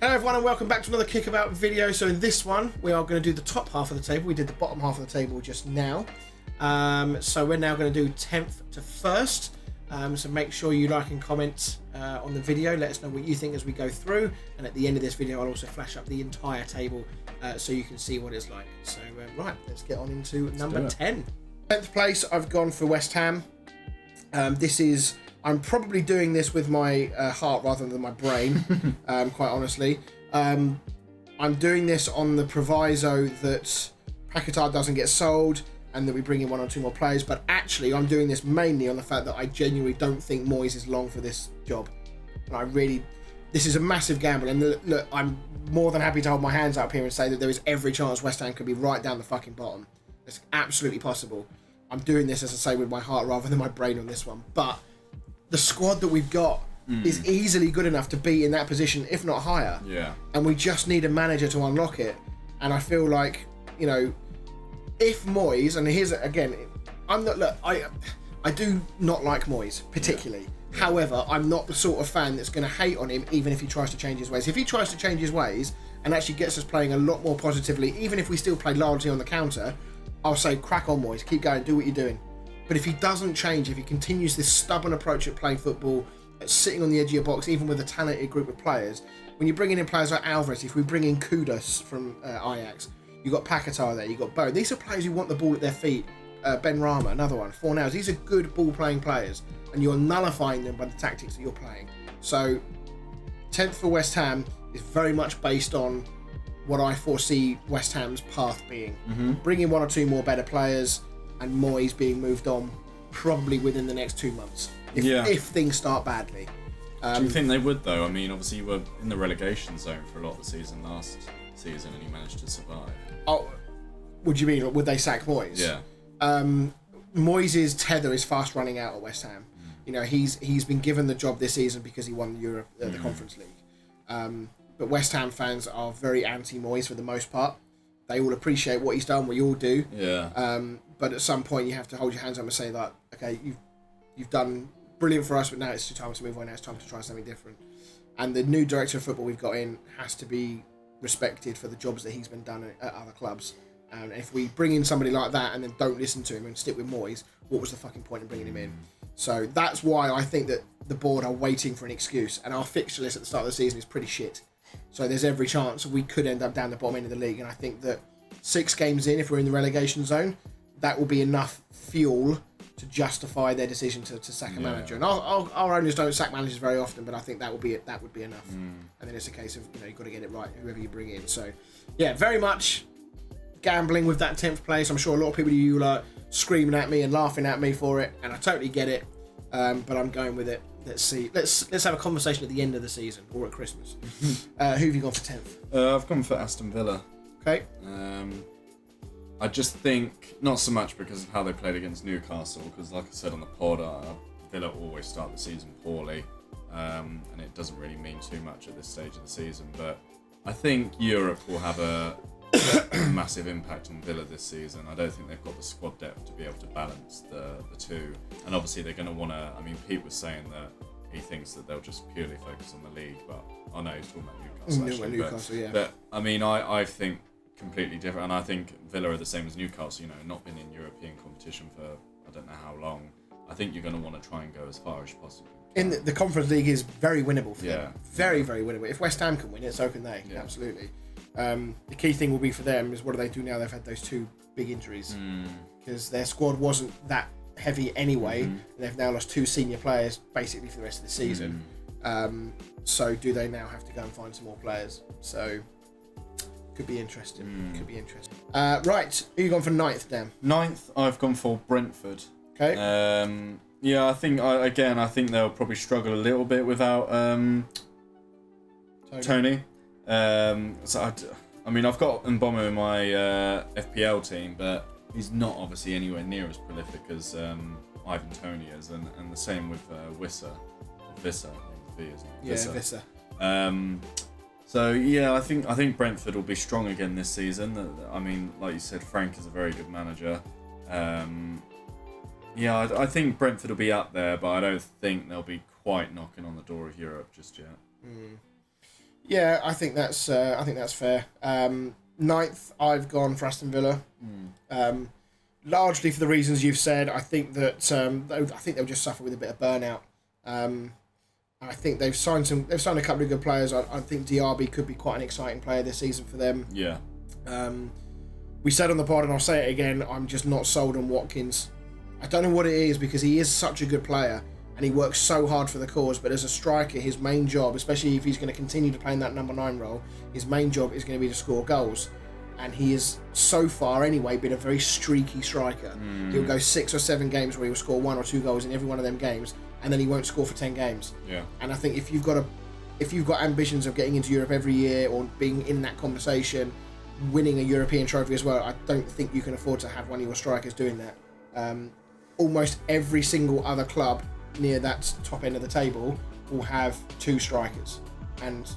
Hello everyone and welcome back to another Kickabout video. So in this one we are going to do the top half of the table. We did the bottom half of the table just now. So we're now going to do 10th to 1st. So make sure you like and comment on the video. Let us know what you think as we go through. And at the end of this video I'll also flash up the entire table so you can see what it's like. So right, let's get on into number 10. 10th place I've gone for West Ham. I'm probably doing this with my heart rather than my brain, quite honestly. I'm doing this on the proviso that Paquetá doesn't get sold and that we bring in one or two more players, but actually I'm doing this mainly on the fact that I genuinely don't think Moyes is long for this job. And this is a massive gamble, and look, I'm more than happy to hold my hands up here and say that there is every chance West Ham could be right down the fucking bottom. It's absolutely possible. I'm doing this, as I say, with my heart rather than my brain on this one, but the squad that we've got is easily good enough to be in that position, if not higher. Yeah. And we just need a manager to unlock it. And I feel like, you know, if Moyes, and here's again, I do not like Moyes particularly. Yeah. However, I'm not the sort of fan that's going to hate on him even if he tries to change his ways. If he tries to change his ways and actually gets us playing a lot more positively, even if we still play largely on the counter, I'll say crack on, Moyes, keep going, do what you're doing. But if he doesn't change, if he continues this stubborn approach at playing football, at sitting on the edge of your box, even with a talented group of players, when you're bringing in players like Alvarez, if we bring in Kudus from Ajax, you've got Paquetá there, you've got Bo. These are players who want the ball at their feet. Ben Rama, another one, Fornals. These are good ball-playing players, and you're nullifying them by the tactics that you're playing. So, 10th for West Ham is very much based on what I foresee West Ham's path being. Bring in one or two more better players, and Moyes being moved on probably within the next 2 months if things start badly. Do you think they would, though? I mean, obviously you were in the relegation zone for a lot of the season last season and you managed to survive. Oh, what do you mean? Would they sack Moyes? Yeah. Moyes' tether is fast running out at West Ham. You know, he's been given the job this season because he won the Conference League. But West Ham fans are very anti-Moyes for the most part. They all appreciate what he's done. We all do. Yeah. But at some point you have to hold your hands up and say that, okay, you've done brilliant for us, but now it's time to move on. Now it's time to try something different. And the new director of football we've got in has to be respected for the jobs that he's been done at other clubs. And if we bring in somebody like that and then don't listen to him and stick with Moyes, what was the fucking point in bringing him in? So that's why I think that the board are waiting for an excuse. And our fixture list at the start of the season is pretty shit. So there's every chance we could end up down the bottom end of the league. And I think that 6 games in, if we're in the relegation zone, that will be enough fuel to justify their decision to sack a manager. And our owners don't sack managers very often, but I think that would be enough. And then it's a case of, you know, you've got to get it right, whoever you bring in. So, yeah, very much gambling with that 10th place. I'm sure a lot of people, you are screaming at me and laughing at me for it, and I totally get it. But I'm going with it. Let's see. Let's have a conversation at the end of the season or at Christmas. Who have you gone for 10th? I've gone for Aston Villa. Okay. I just think, not so much because of how they played against Newcastle, because like I said on the pod, Villa always start the season poorly, and it doesn't really mean too much at this stage of the season, but I think Europe will have a massive impact on Villa this season. I don't think they've got the squad depth to be able to balance the two, and obviously they're going to want to, I mean, Pete was saying that he thinks that they'll just purely focus on the league, but I know he's talking about Newcastle. But I mean, I think completely different, and I think Villa are the same as Newcastle, you know, not been in European competition for I don't know how long. I think you're going to want to try and go as far as possible. In the Conference League is very winnable for them. Very, very winnable. If West Ham can win it, so can they. Yeah. Absolutely. The key thing will be for them is what do they do now they've had those 2 big injuries, because their squad wasn't that heavy anyway, and they've now lost 2 senior players basically for the rest of the season. So do they now have to go and find some more players? So could be interesting. Could be interesting. Right, who you gone for 9th, Dan? 9th, I've gone for Brentford. Okay. Yeah, I think I think they'll probably struggle a little bit without Tony. So I mean, I've got Mboma in my FPL team, but he's not obviously anywhere near as prolific as Ivan Toney is, and the same with Visser, Visser. So yeah, I think Brentford will be strong again this season. I mean, like you said, Frank is a very good manager. Yeah, I think Brentford will be up there, but I don't think they'll be quite knocking on the door of Europe just yet. Yeah, I think that's fair. Ninth, I've gone for Aston Villa. Largely for the reasons you've said. I think that they'll just suffer with a bit of burnout. I think they've signed a couple of good players. I think Diaby could be quite an exciting player this season for them. Yeah. We said on the pod, and I'll say it again, I'm just not sold on Watkins. I don't know what it is, because he is such a good player and he works so hard for the cause, but as a striker, his main job, especially if he's going to continue to play in that number 9 role, his main job is going to be to score goals. And he has, so far anyway, been a very streaky striker. He'll go 6 or 7 games where he will score 1 or 2 goals in every one of them games, and then he won't score for 10 games. Yeah. And I think if you've got ambitions of getting into Europe every year or being in that conversation, winning a European trophy as well, I don't think you can afford to have one of your strikers doing that. Almost every single other club near that top end of the table will have 2 strikers, and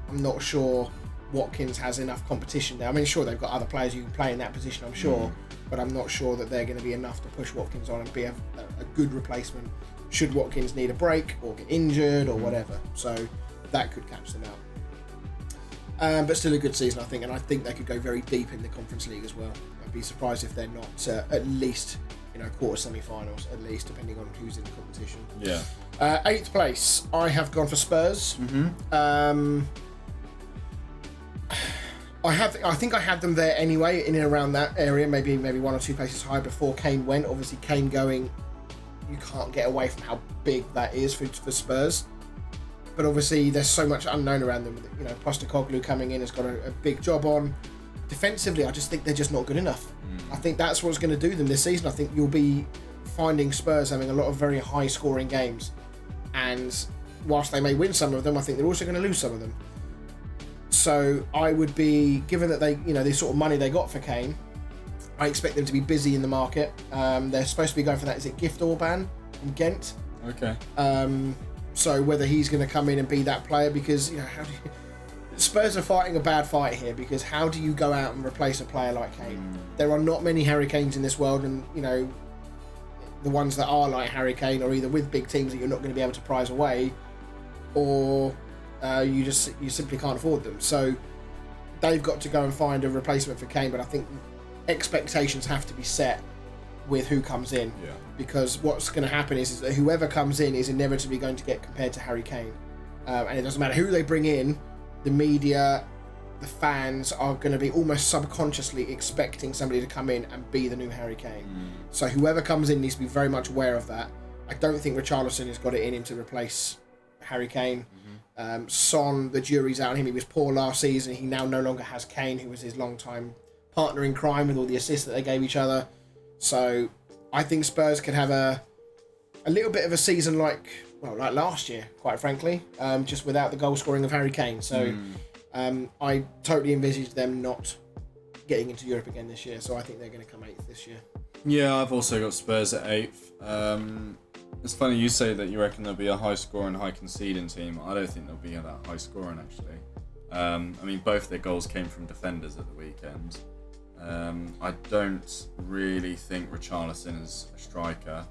I'm not sure Watkins has enough competition there. I mean, sure, they've got other players who can play in that position, I'm sure, but I'm not sure that they're going to be enough to push Watkins on and be a good replacement should Watkins need a break or get injured or whatever. So that could catch them out. But still a good season, I think, and I think they could go very deep in the Conference League as well. I'd be surprised if they're not at least, quarter semi-finals, at least, depending on who's in the competition. Yeah. 8th place, I have gone for Spurs. I think I had them there anyway, in and around that area, maybe 1 or 2 places higher before Kane went. Obviously, Kane going, you can't get away from how big that is for Spurs. But obviously, there's so much unknown around them. Postecoglou coming in has got a big job on. Defensively, I just think they're just not good enough. I think that's what's going to do them this season. I think you'll be finding Spurs having a lot of very high-scoring games. And whilst they may win some of them, I think they're also going to lose some of them. So I would be, given that they, the sort of money they got for Kane, I expect them to be busy in the market. They're supposed to be going for that. Is it Gift Orban from Ghent? Okay. So whether he's going to come in and be that player, because Spurs are fighting a bad fight here, because how do you go out and replace a player like Kane? There are not many Harry Kanes in this world, and the ones that are like Harry Kane are either with big teams that you're not going to be able to prize away, or you simply can't afford them. So they've got to go and find a replacement for Kane, but I think expectations have to be set with who comes in, because what's going to happen is that whoever comes in is inevitably going to get compared to Harry Kane, and it doesn't matter who they bring in. The media, the fans are going to be almost subconsciously expecting somebody to come in and be the new Harry Kane. So whoever comes in needs to be very much aware of that. I don't think Richarlison has got it in him to replace Harry Kane. Son, the jury's out on him. He was poor last season. He now no longer has Kane, who was his long-time partner in crime with all the assists that they gave each other. So I think Spurs could have a little bit of a season like last year, quite frankly, just without the goal scoring of Harry Kane. So I totally envisage them not getting into Europe again this year. So I think they're going to come 8th this year. Yeah, I've also got Spurs at 8th. It's funny you say that you reckon there'll be a high scoring, high conceding team. I don't think they'll be that high scoring, actually. I mean, both their goals came from defenders at the weekend. I don't really think Richarlison is a striker.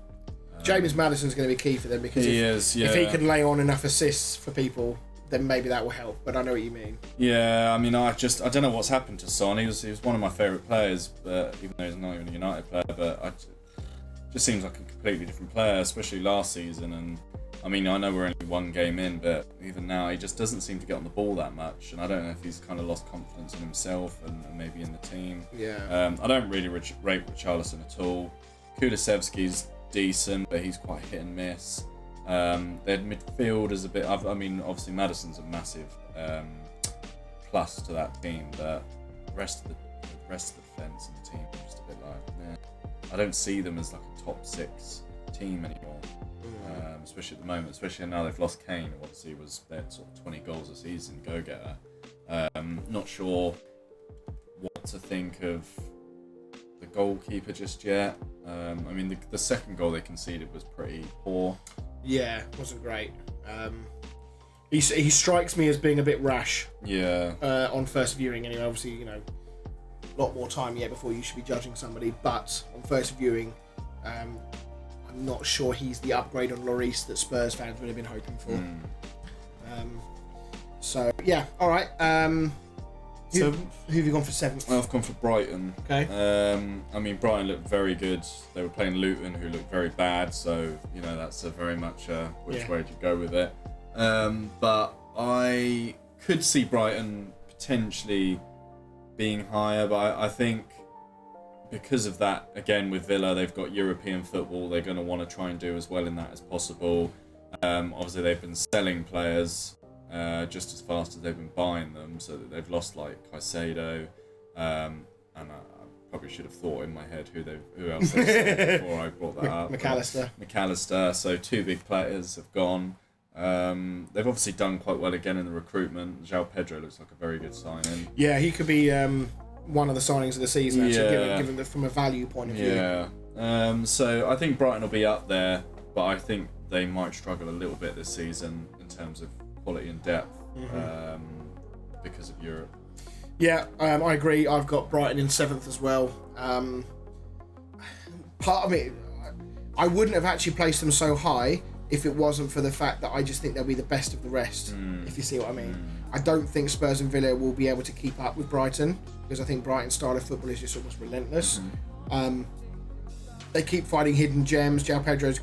James Maddison's going to be key for them, because if he can lay on enough assists for people, then maybe that will help. But I know what you mean. Yeah, I mean, I don't know what's happened to Son. He was one of my favourite players, but even though he's not even a United player, but just seems like a completely different player, especially last season. And I mean, I know we're only 1 game in, but even now he just doesn't seem to get on the ball that much. And I don't know if he's kind of lost confidence in himself and maybe in the team. Yeah. I don't really rate Richarlison at all. Kulusevski's decent, but he's quite hit and miss. Their midfield is a bit. I mean, obviously Maddison's a massive plus to that team, but the rest of the defence and the team are just a bit like, man. I don't see them as like a top 6 team anymore, especially at the moment. Especially now they've lost Kane, who obviously was their sort of 20 goals a season go-getter. Not sure what to think of the goalkeeper just yet. I mean, the second goal they conceded was pretty poor. Yeah, wasn't great. He strikes me as being a bit rash. Yeah. On first viewing, anyway. Obviously, a lot more time yet before you should be judging somebody. But on first viewing, I'm not sure he's the upgrade on Lloris that Spurs fans would have been hoping for. So yeah, all right. Who have you gone for 7th? I've gone for Brighton. Okay. I mean, Brighton looked very good. They were playing Luton, who looked very bad. So that's a very much which way to go with it. But I could see Brighton potentially being higher, but I think because of that, again with Villa, they've got European football. They're going to want to try and do as well in that as possible. Obviously, they've been selling players just as fast as they've been buying them, so that they've lost like Caicedo, and I probably should have thought in my head who else they sold before I brought that up. McAllister. So 2 big players have gone. They've obviously done quite well again in the recruitment. João Pedro looks like a very good signing. Yeah, he could be one of the signings of the season, actually, given from a value point of view. Yeah. So I think Brighton will be up there, but I think they might struggle a little bit this season in terms of quality and depth because of Europe. Yeah, I agree. I've got Brighton in 7th as well. Part of it, I wouldn't have actually placed them so high if it wasn't for the fact that I just think they'll be the best of the rest, if you see what I mean. I don't think Spurs and Villa will be able to keep up with Brighton, because I think Brighton's style of football is just almost relentless. They keep finding hidden gems. João Pedro's,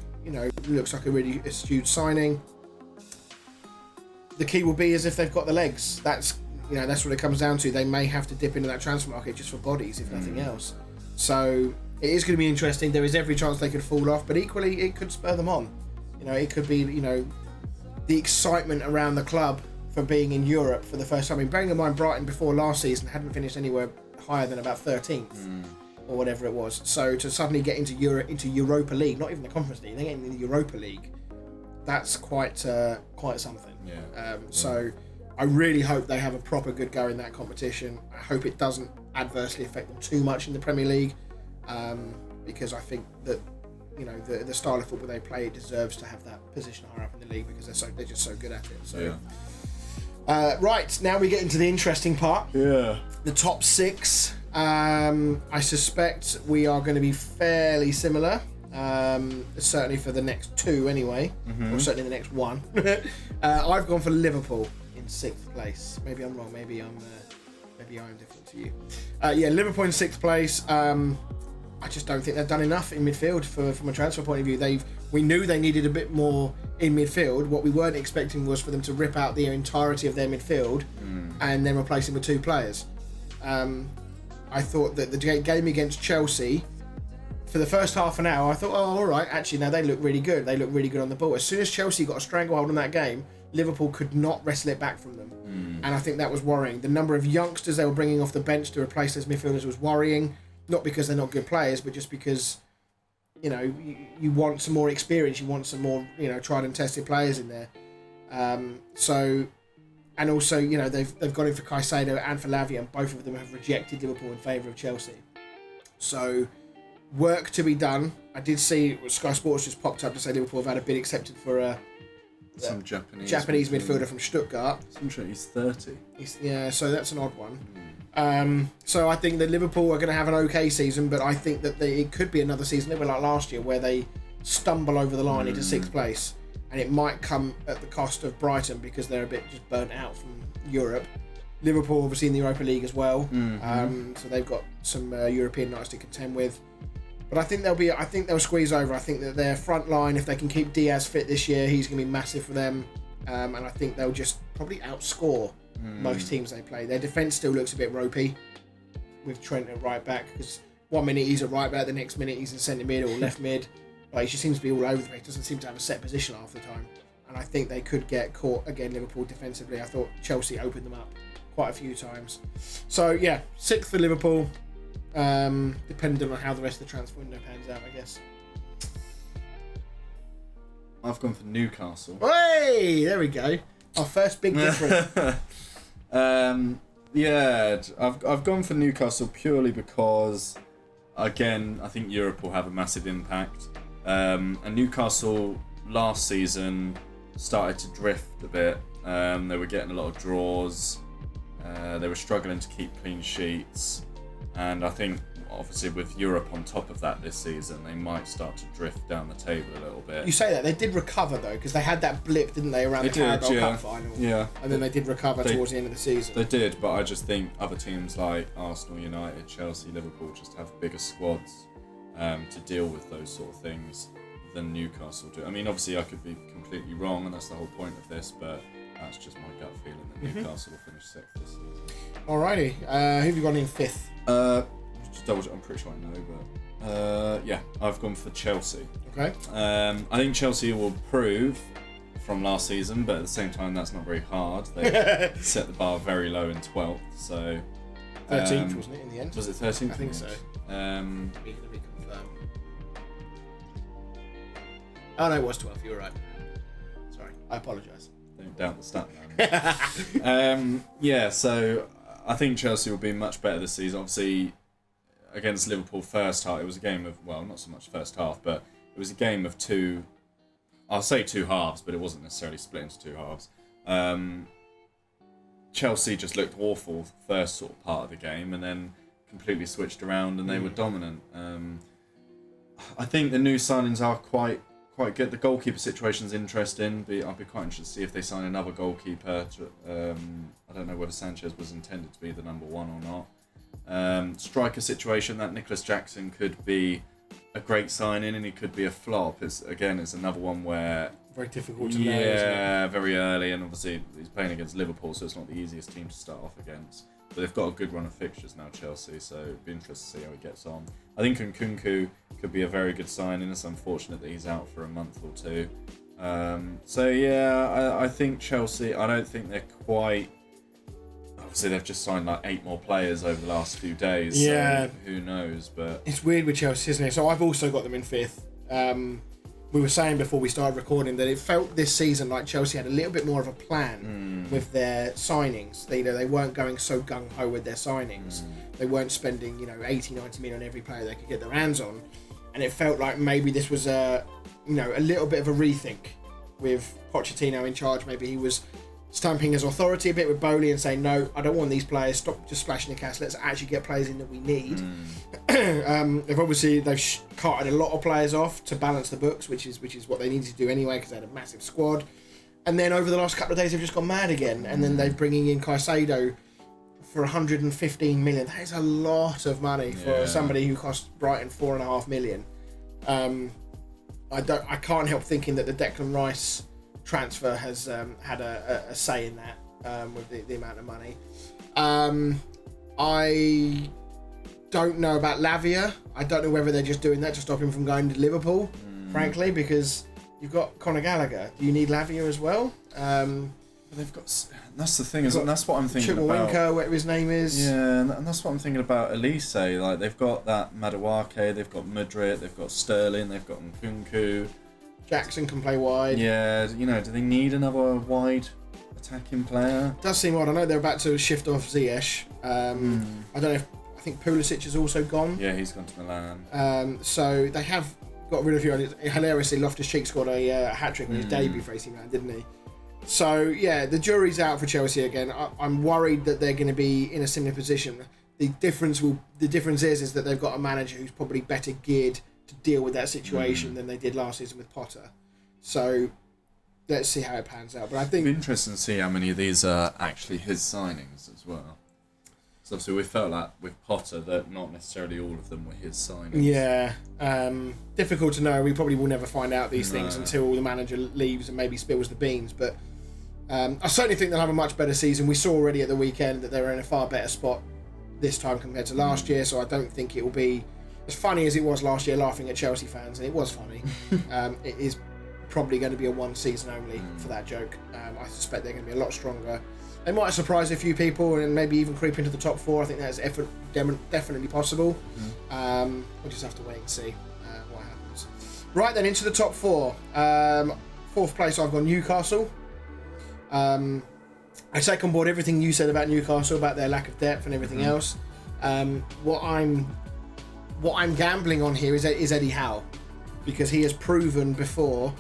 looks like a really astute signing. The key will be is if they've got the legs. That's what it comes down to. They may have to dip into that transfer market just for bodies, if nothing else. So it is going to be interesting. There is every chance they could fall off, but equally it could spur them on. It could be, the excitement around the club for being in Europe for the first time. I mean, bearing in mind Brighton before last season hadn't finished anywhere higher than about 13th or whatever it was. So to suddenly get into Europa League, not even the Conference League, they're getting in the Europa League. That's quite something. Yeah. So I really hope they have a proper good go in that competition. I hope it doesn't adversely affect them too much in the Premier League, because I think that the style of football they play deserves to have that position higher up in the league, because they're just so good at it. So right, now we get into the interesting part. Yeah. The top 6. I suspect we are going to be fairly similar. Certainly for the next 2 anyway, or certainly the next 1. I've gone for Liverpool in 6th place. Maybe I'm wrong. Maybe I'm different to you. Liverpool in 6th place. I just don't think they've done enough in midfield from a transfer point of view. We knew they needed a bit more in midfield. What we weren't expecting was for them to rip out the entirety of their midfield and then replace it with 2 players. I thought that the game against Chelsea, for the first half an hour, I thought, oh, all right, actually, now they look really good. They look really good on the ball. As soon as Chelsea got a stranglehold on that game, Liverpool could not wrestle it back from them. And I think that was worrying. The number of youngsters they were bringing off the bench to replace those midfielders was worrying. Not because they're not good players, but just because, you want some more experience. You want some more, tried and tested players in there. And also, they've gone in for Caicedo and for Lavia, and both of them have rejected Liverpool in favour of Chelsea. So, work to be done. I did see Sky Sports just popped up to say Liverpool have had a bid accepted for some Japanese midfielder from Stuttgart. He's 30. So that's an odd one. So I think that Liverpool are going to have an okay season, but I think that it could be another season, a bit like last year, where they stumble over the line into 6th place, and it might come at the cost of Brighton because they're a bit just burnt out from Europe. Liverpool obviously in the Europa League as well, so they've got some European nights to contend with. But I think they'll squeeze over. I think that their front line, if they can keep Diaz fit this year, he's going to be massive for them, and I think they'll just probably outscore most teams they play. Their defence still looks a bit ropey with Trent at right back, because 1 minute he's at right back, the next minute he's in centre mid or left mid. Like, he just seems to be all over the place. Doesn't seem to have a set position half the time. And I think they could get caught again, Liverpool, defensively. I thought Chelsea opened them up quite a few times. So yeah, 6th for Liverpool. Depending on how the rest of the transfer window pans out, I guess. I've gone for Newcastle. Hey, there we go. Our first big difference. I've gone for Newcastle purely because, again, I think Europe will have a massive impact. And Newcastle last season started to drift a bit. They were getting a lot of draws. They were struggling to keep clean sheets. And I think obviously with Europe on top of that this season, they might start to drift down the table a little bit. You say that, they did recover though, because they had that blip, didn't they, around the Carabao Cup final? Yeah. And then they did recover towards the end of the season. They did, but I just think other teams like Arsenal, United, Chelsea, Liverpool just have bigger squads to deal with those sort of things than Newcastle do. I mean, obviously I could be completely wrong, and that's the whole point of this, but that's just my gut feeling that Newcastle will finish 6th this season. Alrighty, who have you gone in 5th? Just double check, I'm pretty sure I know, but yeah, I've gone for Chelsea. Okay. I think Chelsea will improve from last season, but at the same time, that's not very hard. They set the bar very low in 12th, so 13th, wasn't it, in the end? Was it 13th? I think so. Let me reconfirm. Oh no, it was 12th. You were right. Sorry, I apologise. Don't doubt the stat, man. Yeah, so I think Chelsea will be much better this season. Obviously, against Liverpool first half, it was a game of, well, not so much first half, but it was a game of two, I'll say two halves, but it wasn't necessarily split into two halves. Chelsea just looked awful first sort of part of the game, and then completely switched around and they were dominant. I think the new signings are quite good. The goalkeeper situation's interesting. I'll be quite interested to see if they sign another goalkeeper. I don't know whether Sanchez was intended to be the number one or not. Striker situation, that Nicholas Jackson could be a great signing and he could be a flop. It's another one where very difficult to know. Yeah, very early, and obviously he's playing against Liverpool, so it's not the easiest team to start off against. But they've got a good run of fixtures now, Chelsea, so it'd be interesting to see how he gets on. I think Nkunku could be a very good signing. It's unfortunate that he's out for a month or two. So yeah, I think Chelsea, I don't think they're quite... Obviously they've just signed like 8 more players over the last few days, yeah. So who knows, but... It's weird with Chelsea, isn't it? So I've also got them in 5th. We were saying before we started recording that it felt this season like Chelsea had a little bit more of a plan with their signings. They weren't going so gung-ho with their signings. They weren't spending 80, 90 million on every player they could get their hands on. And it felt like maybe this was a little bit of a rethink with Pochettino in charge. Maybe he was stamping his authority a bit with Bowley and saying, no, I don't want these players, stop just splashing the cash, let's actually get players in that we need. They've carted a lot of players off to balance the books, which is what they needed to do anyway, because they had a massive squad. And then over the last couple of days they've just gone mad again, and then they're bringing in Caicedo for 115 million. That is a lot of money for somebody who cost Brighton 4.5 million. I can't help thinking that the Declan Rice transfer has had a say in that with the amount of money. I don't know about Lavia. I don't know whether they're just doing that to stop him from going to Liverpool, frankly, because you've got Conor Gallagher. Do you need Lavia as well? But they've got... That's the thing, and that's what I'm thinking about. Chukwuemeka, whatever his name is. Yeah, and that's what I'm thinking about Elise. Like, they've got that Madueke, they've got Mudryk, they've got Sterling, they've got Nkunku. Jackson can play wide. Yeah, do they need another wide attacking player? Does seem odd. I know they're about to shift off Ziyech. I don't know if... I think Pulisic is also gone. Yeah, he's gone to Milan. So they have got rid of you. Hilariously, Loftus-Cheek scored a hat-trick in his debut for AC Milan, didn't he? So, yeah, the jury's out for Chelsea again. I'm worried that they're going to be in a similar position. The difference is that they've got a manager who's probably better geared to deal with that situation than they did last season with Potter. So, let's see how it pans out. But I think... It'd be interesting to see how many of these are actually his signings as well. So obviously we felt like with Potter that not necessarily all of them were his signings. Yeah. Difficult to know. We probably will never find out these things until the manager leaves and maybe spills the beans. But I certainly think they'll have a much better season. We saw already at the weekend that they were in a far better spot this time compared to last year. So I don't think it will be as funny as it was last year laughing at Chelsea fans. And it was funny. It is probably going to be a one season only for that joke. I suspect they're going to be a lot stronger. They might surprise a few people and maybe even creep into the top 4. I think that's definitely possible. We'll just have to wait and see what happens. Right then, into the top 4. 4th place, I've got Newcastle. I take on board everything you said about Newcastle, about their lack of depth and everything else. What I'm gambling on here is Eddie Howe, because he has proven before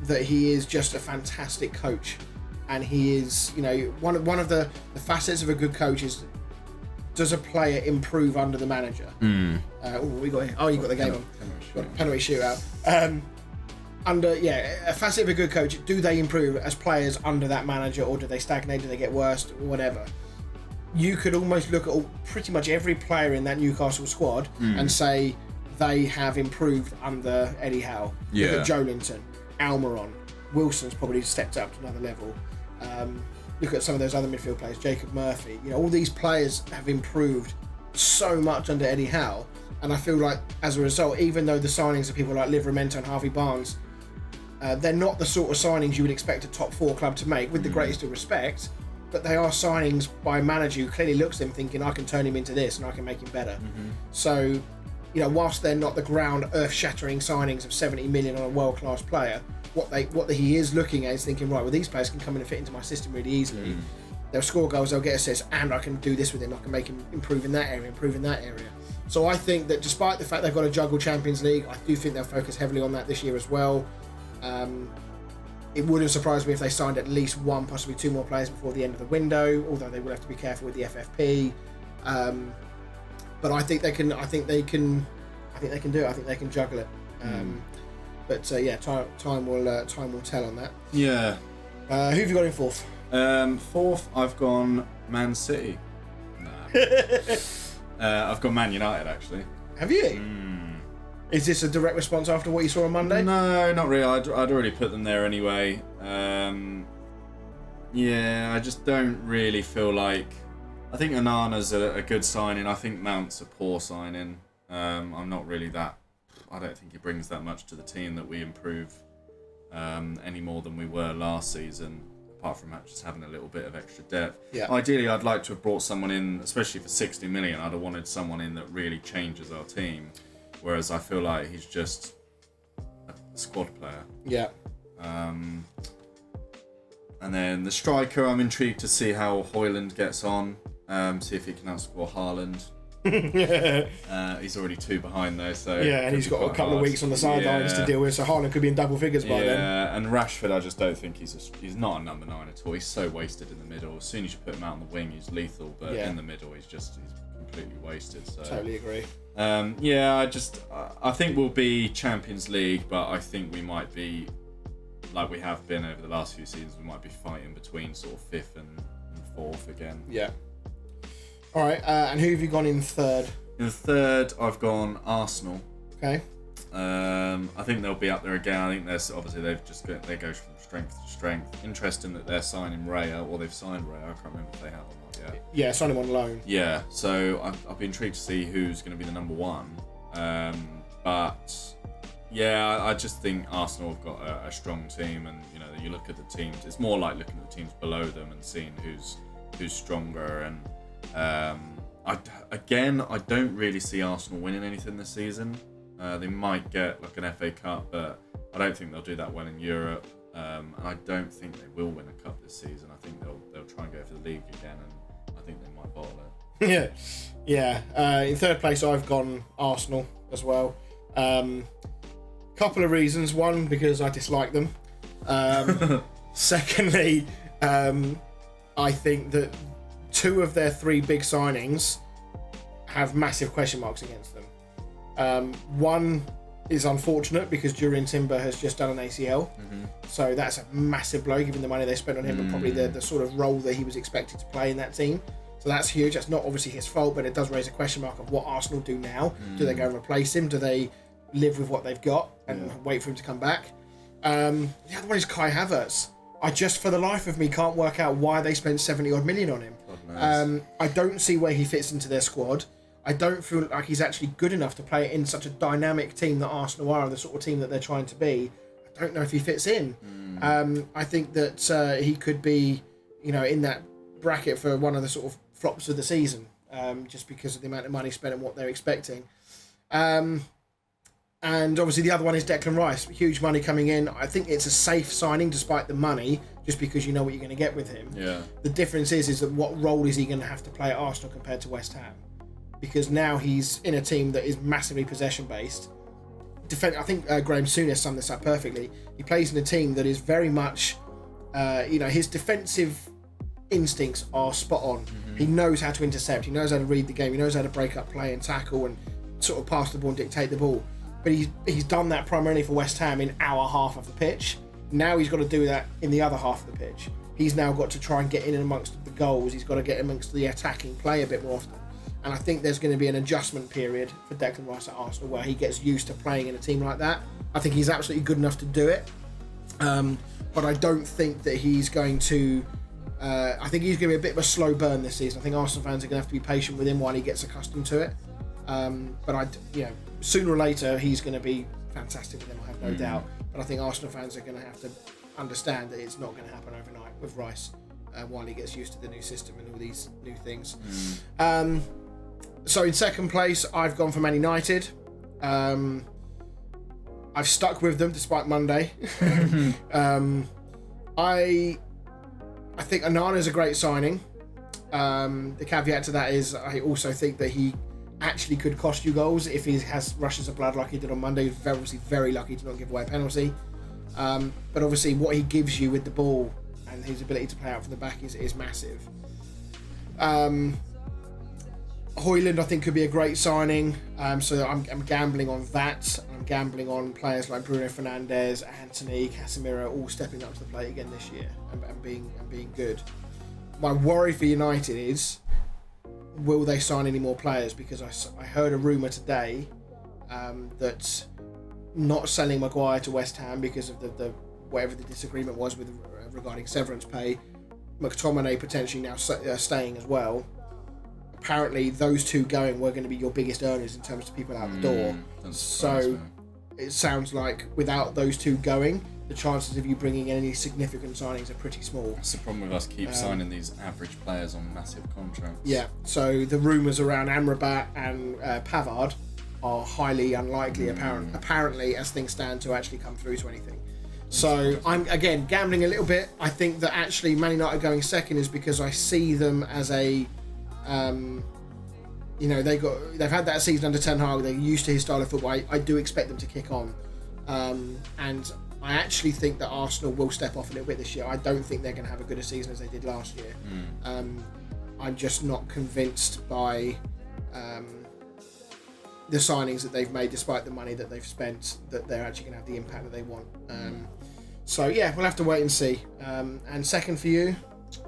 that he is just a fantastic coach. And he is, one of the facets of a good coach is does a player improve under the manager? What we got here? Oh, you got the game on. Penalty shootout. A facet of a good coach, do they improve as players under that manager, or do they stagnate, do they get worse, whatever? You could almost look at pretty much every player in that Newcastle squad and say they have improved under Eddie Howe. Look at Joelinton, Almiron, Wilson's probably stepped up to another level. Look at some of those other midfield players, Jacob Murphy. All these players have improved so much under Eddie Howe, and I feel like as a result, even though the signings of people like Livramento and Harvey Barnes, they're not the sort of signings you would expect a top 4 club to make, with the greatest of respect, but they are signings by a manager who clearly looks at them thinking, I can turn him into this and I can make him better. So, whilst they're not the ground earth-shattering signings of 70 million on a world-class player, what he is looking at is thinking, right, well, these players can come in and fit into my system really easily. They'll score goals, they'll get assists, and I can do this with him. I can make him improve in that area. So I think that despite the fact they've got to juggle Champions League, I do think they'll focus heavily on that this year as well. It wouldn't surprise me if they signed at least 1, possibly 2 more players before the end of the window, although they will have to be careful with the FFP. But I think they can do it. I think they can juggle it. Time will tell on that. Yeah. Who have you got in fourth? Fourth, I've gone Man City. Nah. I've gone Man United, actually. Have you? Is this a direct response after what you saw on Monday? No, not really. I'd already put them there anyway. I just don't really feel like... I think Onana's a good signing. I think Mount's a poor signing. I'm not really that... I don't think he brings that much to the team that we improve any more than we were last season, apart from just having a little bit of extra depth. Yeah. Ideally, I'd like to have brought someone in, especially for 60 million. I'd have wanted someone in that really changes our team, whereas I feel like he's just a squad player. Yeah. And then the striker, I'm intrigued to see how Højlund gets on, see if he can outscore Haaland. He's already 2 behind though, so and he's got a couple of weeks on the sidelines to deal with, so Haaland could be in double figures by then. And Rashford, I just don't think he's not a number 9 at all. He's so wasted in the middle. As soon as you put him out on the wing, he's lethal, but in the middle, he's completely wasted. So totally agree. I think we'll be Champions League, but I think we might be, like we have been over the last few seasons, we might be fighting between sort of 5th and 4th again. Yeah. All right, and who have you gone in third? In third, I've gone Arsenal. Okay. I think they'll be up there again. I think they go from strength to strength. Interesting that they're signing Raya, or they've signed Raya. I can't remember if they have or not yet. Yeah, signed him on loan. Yeah, so I'll be intrigued to see who's going to be the number 1. I just think Arsenal have got a strong team, and you look at the teams. It's more like looking at the teams below them and seeing who's stronger. And I don't really see Arsenal winning anything this season. They might get like an FA Cup, but I don't think they'll do that well in Europe. And I don't think they will win a cup this season. I think they'll try and go for the league again, and I think they might bottle it. Yeah. In third place, I've gone Arsenal as well. Couple of reasons. One, because I dislike them. Secondly, I think that 2 of their 3 big signings have massive question marks against them. One is unfortunate because Jurrien Timber has just done an ACL. So that's a massive blow given the money they spent on him and probably the sort of role that he was expected to play in that team. So that's huge. That's not obviously his fault, but it does raise a question mark of what Arsenal do now. Do they go and replace him? Do they live with what they've got and wait for him to come back? The other one is Kai Havertz. I just, for the life of me, can't work out why they spent 70 odd million on him. I don't see where he fits into their squad. I don't feel like he's actually good enough to play in such a dynamic team that Arsenal are, the sort of team that they're trying to be. I don't know if he fits in. I think that he could be, in that bracket for one of the sort of flops of the season, just because of the amount of money spent and what they're expecting. And obviously the other one is Declan Rice. Huge money coming in. I think it's a safe signing despite the money, just because you know what you're going to get with him. Yeah. The difference is that what role is he going to have to play at Arsenal compared to West Ham? Because now he's in a team that is massively possession-based. I think Graham Souness summed this up perfectly. He plays in a team that is very much, his defensive instincts are spot on. He knows how to intercept. He knows how to read the game. He knows how to break up play and tackle and sort of pass the ball and dictate the ball. But he's done that primarily for West Ham in our half of the pitch. Now he's got to do that in the other half of the pitch. He's now got to try and get in and amongst the goals. He's got to get amongst the attacking play a bit more often. And I think there's going to be an adjustment period for Declan Rice at Arsenal where he gets used to playing in a team like that. I think he's absolutely good enough to do it. But I don't think that he's going to... I think he's going to be a bit of a slow burn this season. I think Arsenal fans are going to have to be patient with him while he gets accustomed to it. But sooner or later, he's going to be fantastic with them, I have no doubt. But I think Arsenal fans are going to have to understand that it's not going to happen overnight with Rice while he gets used to the new system and all these new things. So in second place, I've gone for Man United. I've stuck with them despite Monday. I think Onana's a great signing. The caveat to that is I also think that he actually could cost you goals if he has rushes of blood like he did on Monday. He's obviously very lucky to not give away a penalty. But obviously what he gives you with the ball and his ability to play out from the back is massive. Højlund I think could be a great signing. So I'm gambling on that. I'm gambling on players like Bruno Fernandes, Antony, Casemiro all stepping up to the plate again this year and being good. My worry for United is, will they sign any more players? Because I heard a rumour today that not selling Maguire to West Ham because of the whatever the disagreement was with regarding severance pay, McTominay potentially now staying as well. Apparently those two going were going to be your biggest earners in terms of people out the door. So it sounds like without those two going, the chances of you bringing in any significant signings are pretty small. That's the problem with us keep signing these average players on massive contracts. Yeah, so the rumours around Amrabat and Pavard are highly unlikely apparently as things stand to actually come through to anything. So I'm again gambling a little bit. I think that actually Man United going second is because I see them as a they've had that season under Ten Hag. They're used to his style of football. I do expect them to kick on, and I actually think that Arsenal will step off a little bit this year. I don't think they're going to have a good a season as they did last year. I'm just not convinced by the signings that they've made, despite the money that they've spent, that they're actually going to have the impact that they want. So yeah, we'll have to wait and see. And second for you,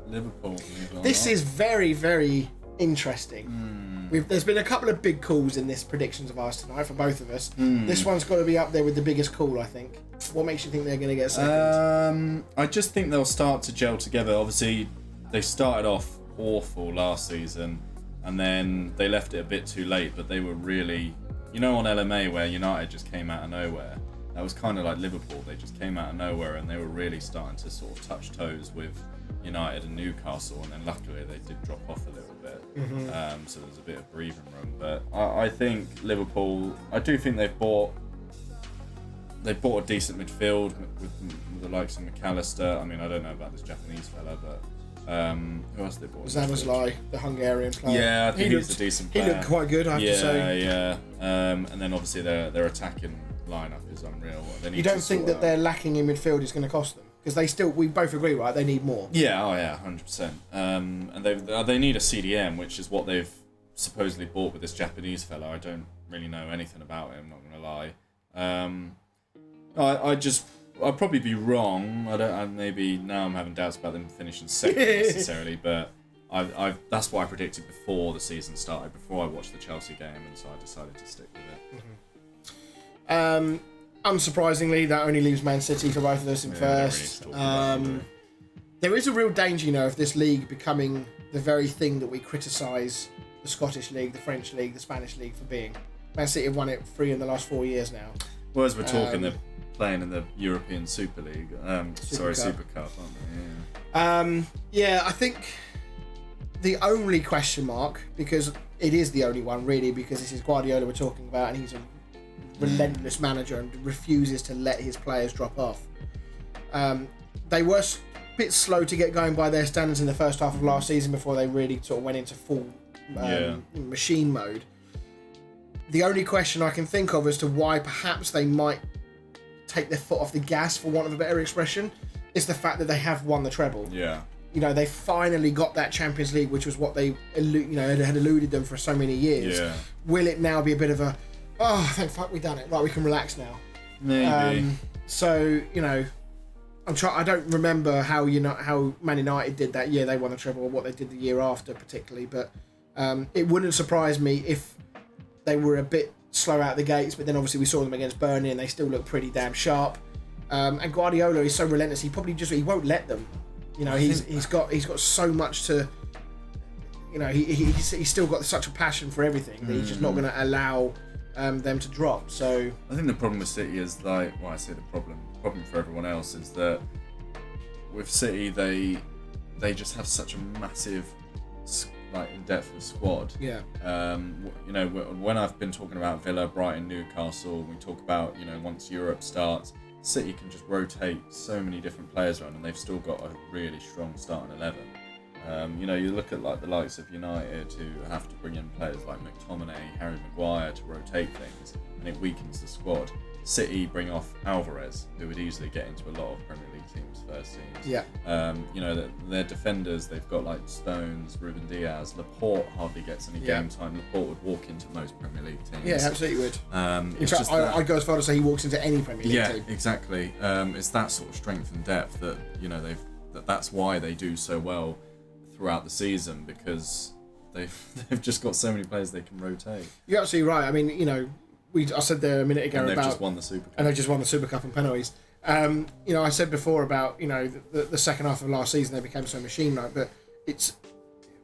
Liverpool. This is very, very interesting. There's been a couple of big calls in this predictions of ours tonight for both of us. This one's got to be up there with the biggest call, I think. What makes you think they're going to get second? I just think they'll start to gel together. Obviously, they started off awful last season, and then they left it a bit too late, but they were really, on LMA where United just came out of nowhere. That was kind of like Liverpool. They just came out of nowhere, and they were really starting to sort of touch toes with United and Newcastle, and then luckily they did drop off a little bit. So there's a bit of breathing room. But I think Liverpool, I do think they've bought a decent midfield with the likes of McAllister. I mean, I don't know about this Japanese fella, but who else they bought? Zanozlai, the Hungarian player. Yeah, I think he's a decent player. He looked quite good, I have to say. Yeah. And then obviously their attacking lineup is unreal. You don't think that their lacking in midfield is going to cost them? Because we both agree, right? They need more. Yeah, 100%. And they need a CDM, which is what they've supposedly bought with this Japanese fella. I don't really know anything about him, not going to lie. I'd probably be wrong. Maybe now I'm having doubts about them finishing second necessarily, but that's what I predicted before the season started, before I watched the Chelsea game, and so I decided to stick with it. Unsurprisingly, that only leaves Man City for both of us in first. There is a real danger, of this league becoming the very thing that we criticise the Scottish League, the French League, the Spanish League for being. Man City have won it 3 in the last 4 years now. Well, as we're talking, they're playing in the European Super League. Super Cup, aren't they? Yeah. I think the only question mark, because it is the only one really, because this is Guardiola we're talking about, and he's a relentless manager and refuses to let his players drop off. They were a bit slow to get going by their standards in the first half of last season before they really sort of went into full machine mode. The only question I can think of as to why perhaps they might take their foot off the gas, for want of a better expression, is the fact that they have won the treble. Yeah. they finally got that Champions League, which was what they had eluded them for so many years. Yeah. Will it now be a bit of a, thank fuck we done it, right, we can relax now? Maybe. So I don't remember how Man United did that year they won the treble, or what they did the year after particularly, but it wouldn't surprise me if they were a bit slow out the gates, but then obviously we saw them against Burnley and they still look pretty damn sharp. And Guardiola is so relentless, he won't let them. He's got so much to, he's still got such a passion for everything that he's just not going to allow them to drop. So I think the problem with City is I say the problem for everyone else is that with City they just have such a massive in depth of squad. Yeah. When I've been talking about Villa, Brighton, Newcastle, we talk about once Europe starts, City can just rotate so many different players around, and they've still got a really strong starting 11. You look at the likes of United, who have to bring in players like McTominay, Harry Maguire to rotate things, and it weakens the squad. City bring off Alvarez, who would easily get into a lot of Premier League teams' first teams. Yeah. Their defenders, they've got like Stones, Ruben Diaz, Laporte hardly gets any game time. Laporte would walk into most Premier League teams. Yeah, absolutely would. In fact, I'd go as far to say he walks into any Premier League team. Yeah, exactly. It's that sort of strength and depth that that's why they do so well throughout the season, because they've just got so many players they can rotate. You're absolutely right. I mean, I said there a minute ago and about... just won the Super Cup. And they just won the Super Cup and penalties. I said before about, the second half of last season they became so machine-like, but it's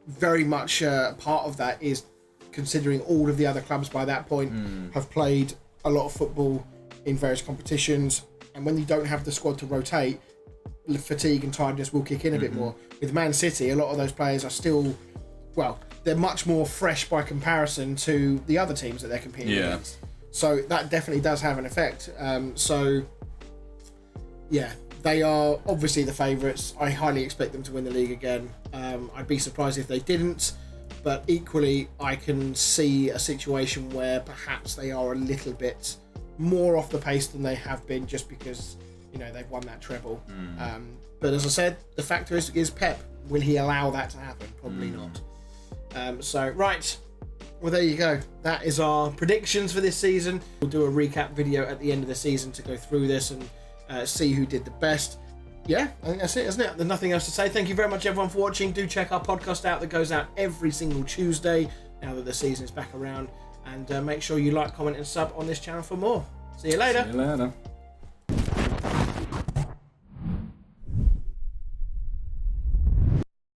very much part of that is considering all of the other clubs by that point have played a lot of football in various competitions, and when you don't have the squad to rotate, fatigue and tiredness will kick in a bit more. With Man City, a lot of those players are still, they're much more fresh by comparison to the other teams that they're competing against. So that definitely does have an effect. They are obviously the favourites. I highly expect them to win the league again. I'd be surprised if they didn't, but equally I can see a situation where perhaps they are a little bit more off the pace than they have been, just because they've won that treble. But as I said, the factor is Pep. Will he allow that to happen? Probably not. Well, there you go. That is our predictions for this season. We'll do a recap video at the end of the season to go through this and see who did the best. Yeah, I think that's it, isn't it? There's nothing else to say. Thank you very much, everyone, for watching. Do check our podcast out that goes out every single Tuesday now that the season is back around. And make sure you like, comment, and sub on this channel for more. See you later. See you later.